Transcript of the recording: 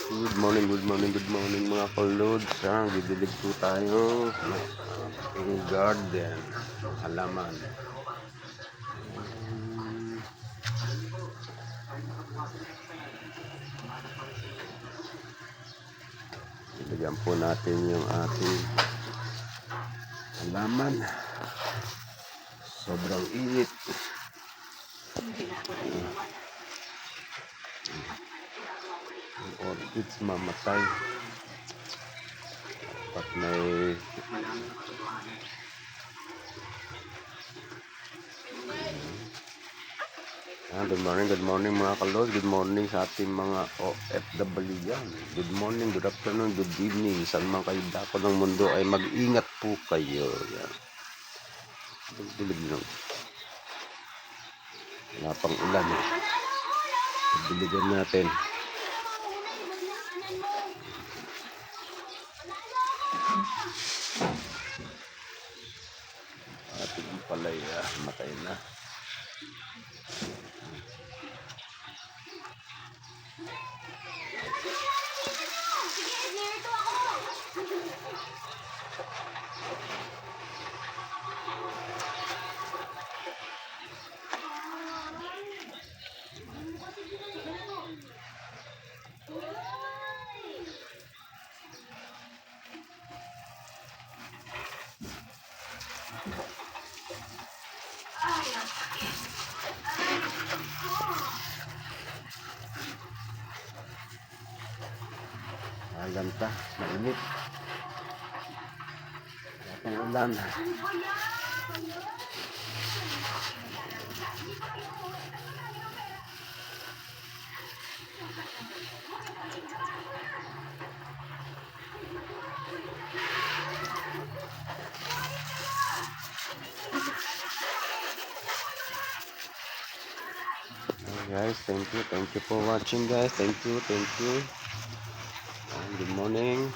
Good morning mga kalods. Gidilig po tayo ng aking garden, halaman. Ilagyan po natin yung ating halaman. Sobrang init. Yung orchids mamatay. Dapat may good morning mga kalod. Good morning sa ating mga OFW yan. Good morning, good afternoon, good evening. Saan man kayo dako ng mundo ay mag-ingat po kayo. Yan. Dilig lang. Wala pang ulan. Diligan natin. Ating palay matay na. Ganta, mainit. Ang ulan. Guys, thank you for watching guys. Thank you. Good morning.